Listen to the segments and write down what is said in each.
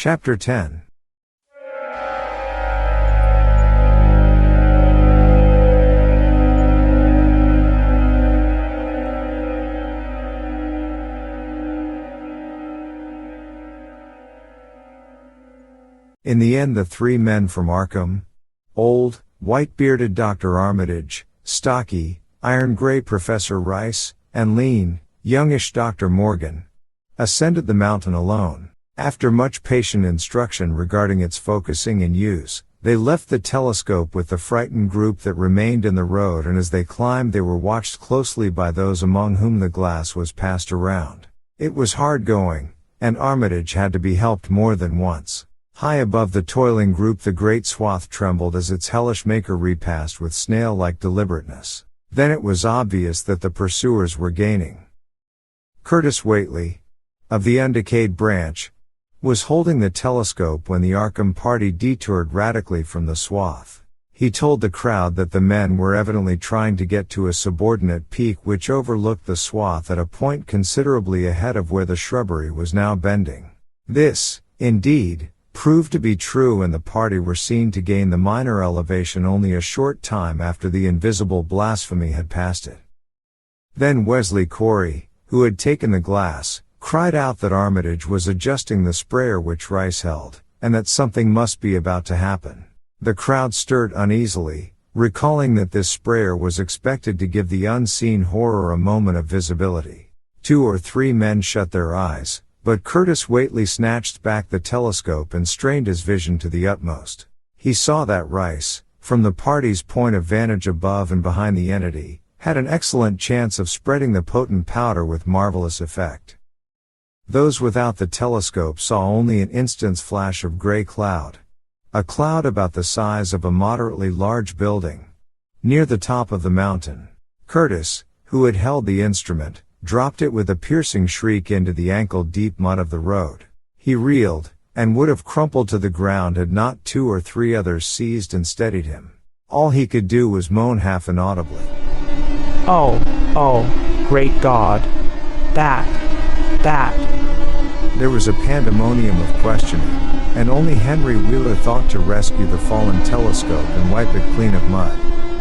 Chapter 10. In the end, the three men from Arkham, old, white-bearded Dr. Armitage, stocky, iron-gray Professor Rice, and lean, youngish Dr. Morgan, ascended the mountain alone. After much patient instruction regarding its focusing and use, they left the telescope with the frightened group that remained in the road, and as they climbed they were watched closely by those among whom the glass was passed around. It was hard going, and Armitage had to be helped more than once. High above the toiling group the great swath trembled as its hellish maker repassed with snail-like deliberateness. Then it was obvious that the pursuers were gaining. Curtis Whateley, of the undecayed branch, was holding the telescope when the Arkham party detoured radically from the swath. He told the crowd that the men were evidently trying to get to a subordinate peak which overlooked the swath at a point considerably ahead of where the shrubbery was now bending. This, indeed, proved to be true, and the party were seen to gain the minor elevation only a short time after the invisible blasphemy had passed it. Then Wesley Corey, who had taken the glass, cried out that Armitage was adjusting the sprayer which Rice held, and that something must be about to happen. The crowd stirred uneasily, recalling that this sprayer was expected to give the unseen horror a moment of visibility. 2 or 3 men shut their eyes, but Curtis Whateley snatched back the telescope and strained his vision to the utmost. He saw that Rice, from the party's point of vantage above and behind the entity, had an excellent chance of spreading the potent powder with marvelous effect. Those without the telescope saw only an instant's flash of gray cloud. A cloud about the size of a moderately large building, near the top of the mountain. Curtis, who had held the instrument, dropped it with a piercing shriek into the ankle-deep mud of the road. He reeled, and would have crumpled to the ground had not 2 or 3 others seized and steadied him. All he could do was moan half inaudibly. Oh, great God. That. There was a pandemonium of questioning, and only Henry Wheeler thought to rescue the fallen telescope and wipe it clean of mud.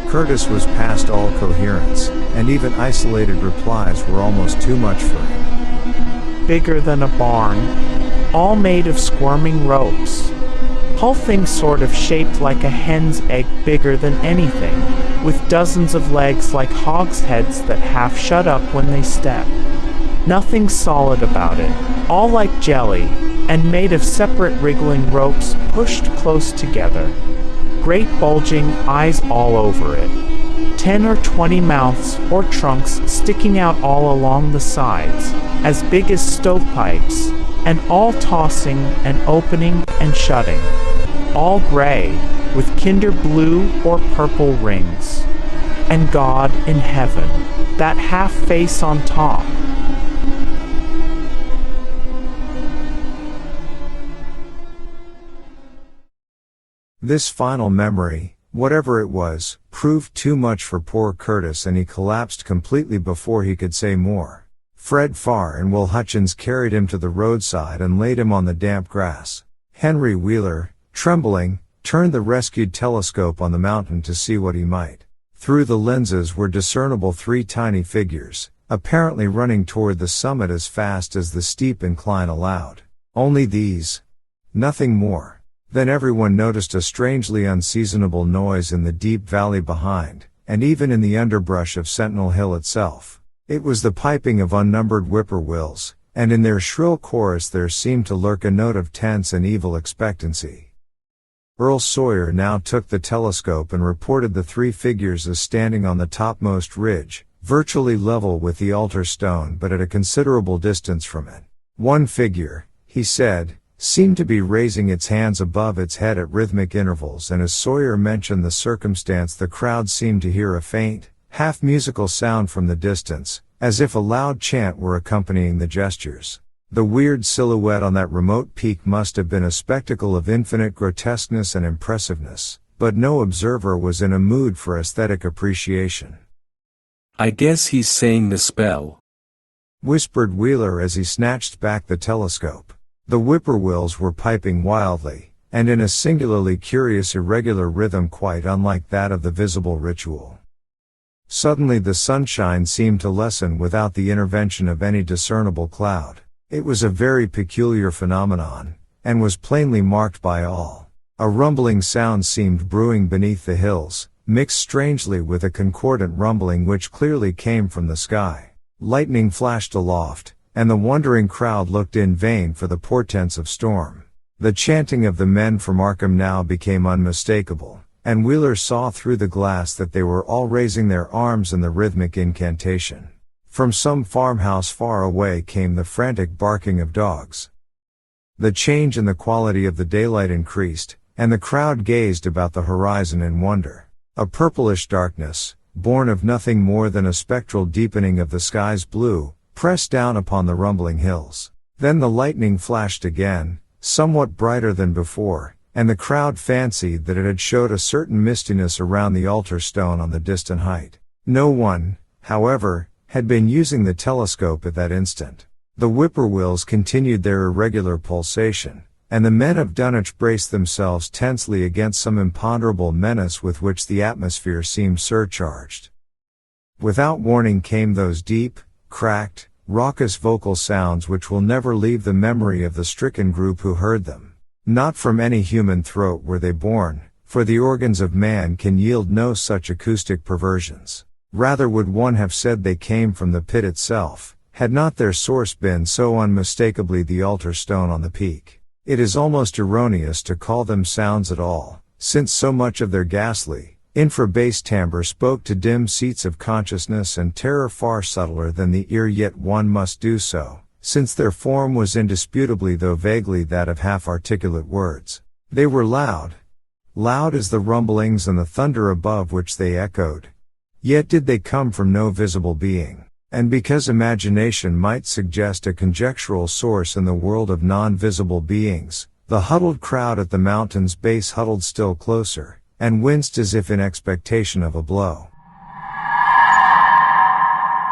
Curtis was past all coherence, and even isolated replies were almost too much for him. Bigger than a barn. All made of squirming ropes. Whole thing sort of shaped like a hen's egg, bigger than anything, with dozens of legs like hogsheads that half shut up when they step. Nothing solid about it, all like jelly, and made of separate wriggling ropes pushed close together. Great bulging eyes all over it. 10 or 20 mouths or trunks sticking out all along the sides, as big as stovepipes, and all tossing and opening and shutting. All gray, with kinder blue or purple rings. And God in heaven, that half face on top. This final memory, whatever it was, proved too much for poor Curtis, and he collapsed completely before he could say more. Fred Farr and Will Hutchins carried him to the roadside and laid him on the damp grass. Henry Wheeler, trembling, turned the rescued telescope on the mountain to see what he might. Through the lenses were discernible 3 tiny figures, apparently running toward the summit as fast as the steep incline allowed. Only these. Nothing more. Then everyone noticed a strangely unseasonable noise in the deep valley behind, and even in the underbrush of Sentinel Hill itself. It was the piping of unnumbered whippoorwills, and in their shrill chorus there seemed to lurk a note of tense and evil expectancy. Earl Sawyer now took the telescope and reported the 3 figures as standing on the topmost ridge, virtually level with the altar stone but at a considerable distance from it. One figure, he said, seemed to be raising its hands above its head at rhythmic intervals, and as Sawyer mentioned the circumstance the crowd seemed to hear a faint, half-musical sound from the distance, as if a loud chant were accompanying the gestures. The weird silhouette on that remote peak must have been a spectacle of infinite grotesqueness and impressiveness, but no observer was in a mood for aesthetic appreciation. "I guess he's saying the spell," whispered Wheeler as he snatched back the telescope. The whippoorwills were piping wildly, and in a singularly curious irregular rhythm quite unlike that of the visible ritual. Suddenly the sunshine seemed to lessen without the intervention of any discernible cloud. It was a very peculiar phenomenon, and was plainly marked by all. A rumbling sound seemed brewing beneath the hills, mixed strangely with a concordant rumbling which clearly came from the sky. Lightning flashed aloft, and the wondering crowd looked in vain for the portents of storm. The chanting of the men from Arkham now became unmistakable, and Wheeler saw through the glass that they were all raising their arms in the rhythmic incantation. From some farmhouse far away came the frantic barking of dogs. The change in the quality of the daylight increased, and the crowd gazed about the horizon in wonder. A purplish darkness, born of nothing more than a spectral deepening of the sky's blue, pressed down upon the rumbling hills. Then the lightning flashed again, somewhat brighter than before, and the crowd fancied that it had showed a certain mistiness around the altar stone on the distant height. No one, however, had been using the telescope at that instant. The whippoorwills continued their irregular pulsation, and the men of Dunwich braced themselves tensely against some imponderable menace with which the atmosphere seemed surcharged. Without warning came those deep, cracked, raucous vocal sounds which will never leave the memory of the stricken group who heard them. Not from any human throat were they born, for the organs of man can yield no such acoustic perversions. Rather would one have said they came from the pit itself, had not their source been so unmistakably the altar stone on the peak. It is almost erroneous to call them sounds at all, since so much of their ghastly, infra-bass timbre spoke to dim seats of consciousness and terror far subtler than the ear, yet one must do so, since their form was indisputably though vaguely that of half-articulate words. They were loud as the rumblings and the thunder above which they echoed. Yet did they come from no visible being, and because imagination might suggest a conjectural source in the world of non-visible beings, the huddled crowd at the mountain's base huddled still closer, and winced as if in expectation of a blow.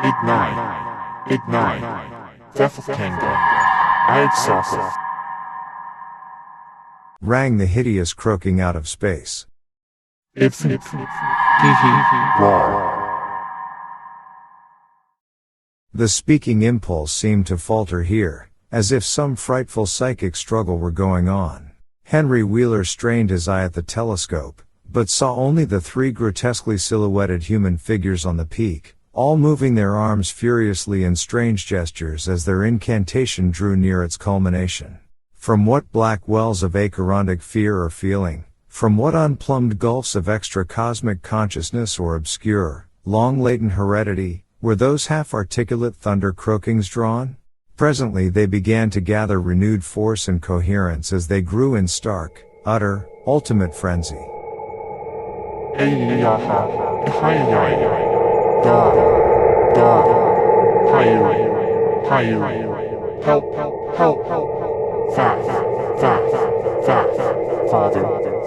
Ignite, Death of Tango, I exhausted. Rang the hideous croaking out of space. The speaking impulse seemed to falter here, as if some frightful psychic struggle were going on. Henry Wheeler strained his eye at the telescope, but saw only the three grotesquely silhouetted human figures on the peak, all moving their arms furiously in strange gestures as their incantation drew near its culmination. From what black wells of acherontic fear or feeling, from what unplumbed gulfs of extra-cosmic consciousness or obscure, long-latent heredity, were those half-articulate thunder croakings drawn? Presently they began to gather renewed force and coherence as they grew in stark, utter, ultimate frenzy.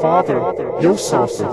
Father, you're saucy.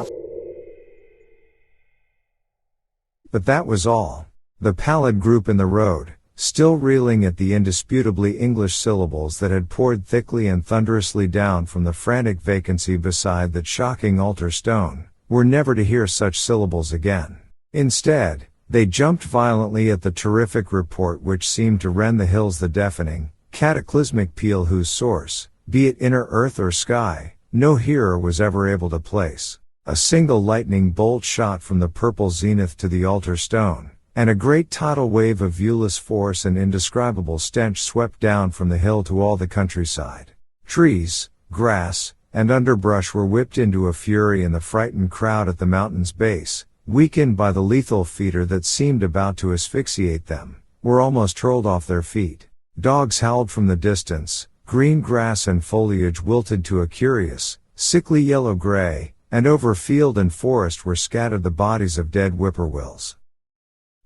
But that was all. The pallid group in the road, still reeling at the indisputably English syllables that had poured thickly and thunderously down from the frantic vacancy beside that shocking altar stone, were never to hear such syllables again. Instead, they jumped violently at the terrific report which seemed to rend the hills, the deafening, cataclysmic peal whose source, be it inner earth or sky, no hearer was ever able to place. A single lightning bolt shot from the purple zenith to the altar stone, and a great tidal wave of viewless force and indescribable stench swept down from the hill to all the countryside. Trees, grass, and underbrush were whipped into a fury, and the frightened crowd at the mountain's base, weakened by the lethal fetor that seemed about to asphyxiate them, were almost hurled off their feet. Dogs howled from the distance, green grass and foliage wilted to a curious, sickly yellow-gray, and over field and forest were scattered the bodies of dead whippoorwills.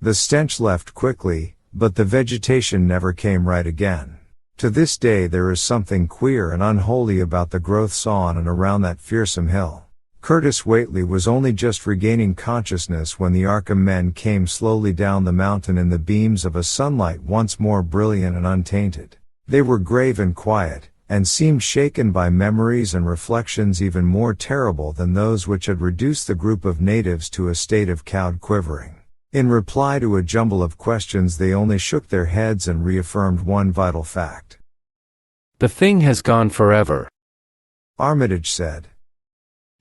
The stench left quickly, but the vegetation never came right again. To this day there is something queer and unholy about the growths on and around that fearsome hill. Curtis Whateley was only just regaining consciousness when the Arkham men came slowly down the mountain in the beams of a sunlight once more brilliant and untainted. They were grave and quiet, and seemed shaken by memories and reflections even more terrible than those which had reduced the group of natives to a state of cowed quivering. In reply to a jumble of questions, they only shook their heads and reaffirmed one vital fact. The thing has gone forever, Armitage said.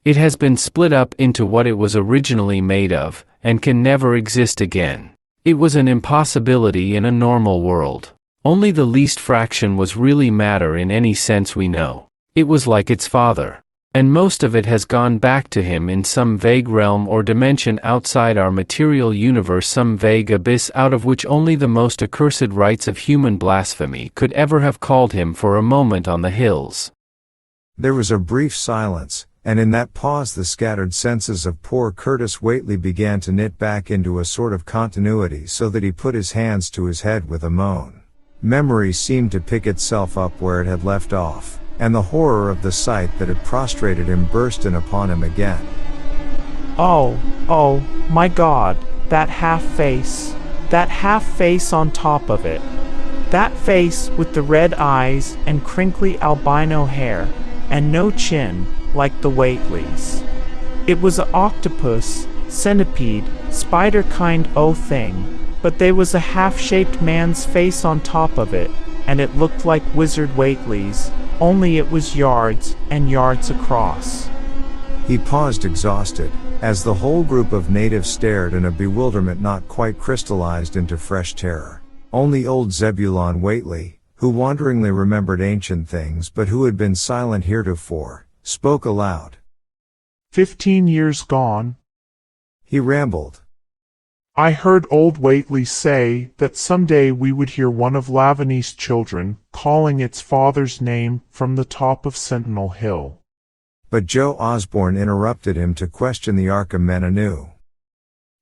It has been split up into what it was originally made of, and can never exist again. It was an impossibility in a normal world. Only the least fraction was really matter in any sense we know. It was like its father. And most of it has gone back to him in some vague realm or dimension outside our material universe, some vague abyss out of which only the most accursed rites of human blasphemy could ever have called him for a moment on the hills. There was a brief silence, and in that pause the scattered senses of poor Curtis Whateley began to knit back into a sort of continuity, so that he put his hands to his head with a moan. Memory seemed to pick itself up where it had left off, and the horror of the sight that had prostrated him burst in upon him again. Oh, my God, that half face on top of it. That face with the red eyes and crinkly albino hair, and no chin, like the Whateleys. It was a octopus, centipede, spider kind o' thing, but there was a half-shaped man's face on top of it, and it looked like Wizard Whateley's, only it was yards and yards across. He paused exhausted, as the whole group of natives stared in a bewilderment not quite crystallized into fresh terror. Only old Zebulon Whateley, who wanderingly remembered ancient things but who had been silent heretofore, spoke aloud. 15 years gone. He rambled. I heard old Whateley say that someday we would hear one of Lavany's children calling its father's name from the top of Sentinel Hill. But Joe Osborne interrupted him to question the Arkham men anew.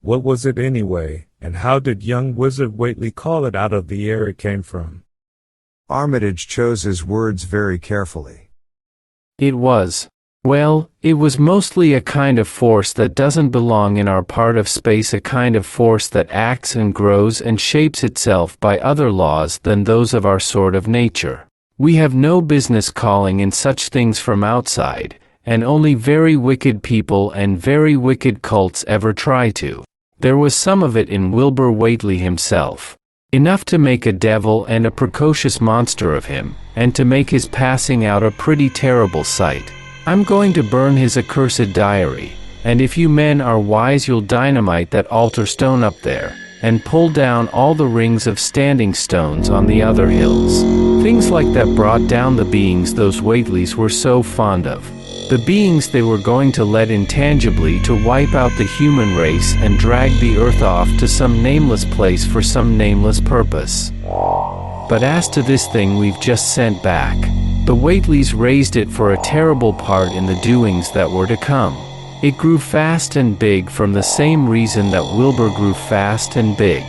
What was it anyway, and how did young Wizard Whateley call it out of the air it came from? Armitage chose his words very carefully. It was mostly a kind of force that doesn't belong in our part of space, a kind of force that acts and grows and shapes itself by other laws than those of our sort of nature. We have no business calling in such things from outside, and only very wicked people and very wicked cults ever try to. There was some of it in Wilbur Whateley himself. Enough to make a devil and a precocious monster of him, and to make his passing out a pretty terrible sight. I'm going to burn his accursed diary, and if you men are wise you'll dynamite that altar stone up there, and pull down all the rings of standing stones on the other hills. Things like that brought down the beings those Whateleys were so fond of. The beings they were going to let intangibly to wipe out the human race and drag the earth off to some nameless place for some nameless purpose. But as to this thing we've just sent back, the Whateleys raised it for a terrible part in the doings that were to come. It grew fast and big from the same reason that Wilbur grew fast and big.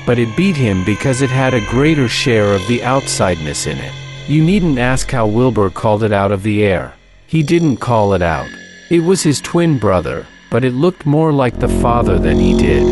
But it beat him because it had a greater share of the outsideness in it. You needn't ask how Wilbur called it out of the air. He didn't call it out. It was his twin brother, but it looked more like the father than he did.